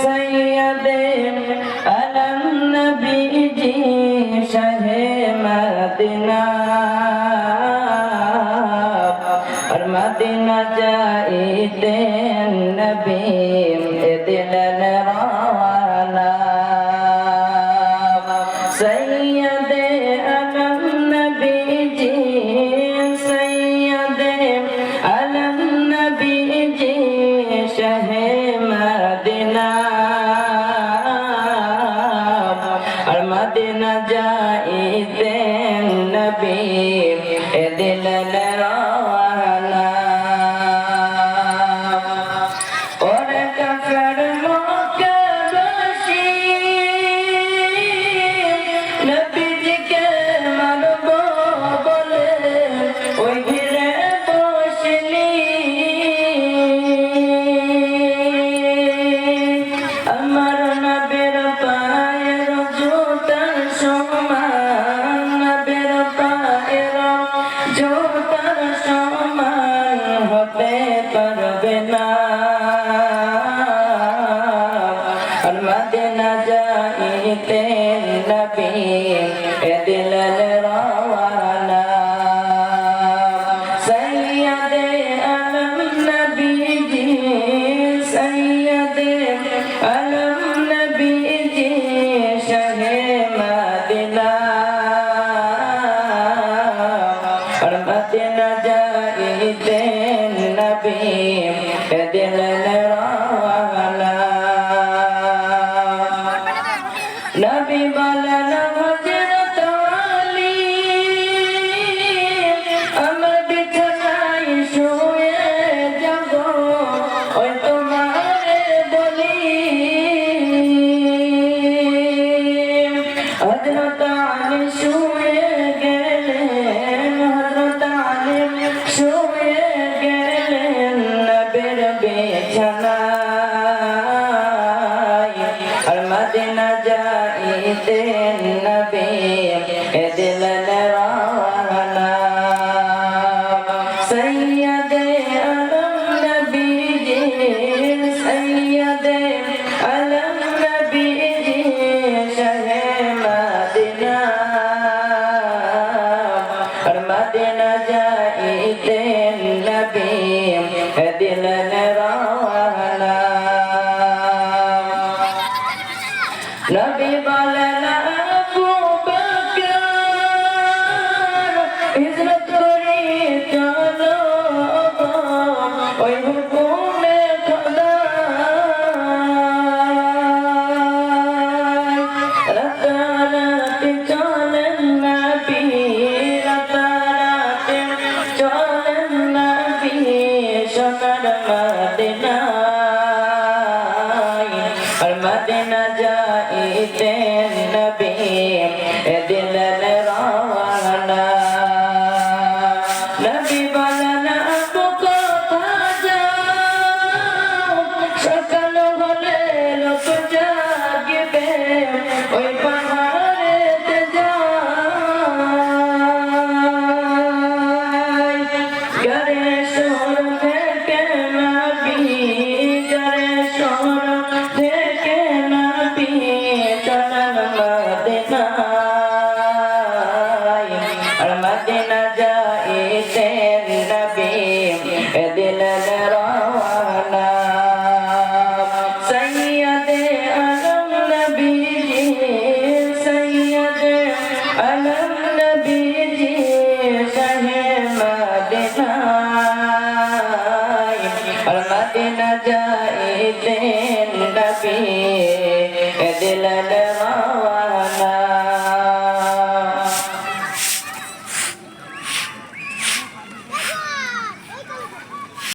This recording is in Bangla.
सैयदे अलम नबी जी शाहे मदीना और मदीना जाइते नबी दिल रवाना सैयदे अलम नबी जी सैयदे अलम नबी जी शाहे मदीना और मदीना जाइते नबी दिल रवाना और कफर मौके बशी नबी जी के मरबो बोले ओई घिरे बसली আমার নবীর পায়ের জুতার সমান নবীর পায়ের জুতার সমান হতে পারবে না আর মদিনা যাইতে নবী দিল রওয়ানা সৈয়দে আলম নবী জি সৈয়দে अलम नबी जी शाहे मदीना और मदीना जाइते नबी दिल रवाना नबी बोलन हजरत अली আমার বিছানায় শুয়ে যাব ওই তোমারে বলি হযরত আলী শুয়ে গেলেন হযরত আলী শুয়ে গেলেন নবীর বিছানায় আর মদিনা যাইতে নবী দিল রওয়ানা সৈয়দে আলম নবী জি সৈয়দে আলম নবী জি শাহে মদিনা और मदीना जाइते नबी दिल रवाना नबी बोलन अबू बकर हिजरत करी चलो ओई हुकुमे खुदा রাতারাতি চলেন নবী রাতারাতি চলেন নবী সোনার মদিনায় আর মদিনা যাইতে নবী দিল রওয়ানা নবী বলেন আবু কোথা যাও সকাল হলে লোক জাগবে ওই পাহাড়েতে যাই গরে শহর থেকে নবী গরে শহর থেকে নবী চলেন মদিনায় আর মদিনা যাইতে নবী দিল রওয়ানা সৈয়দে আলম নবী জি সৈয়দে আলম নবী জি শাহে মদিনা আর মদিনা যাইতে নবী দিল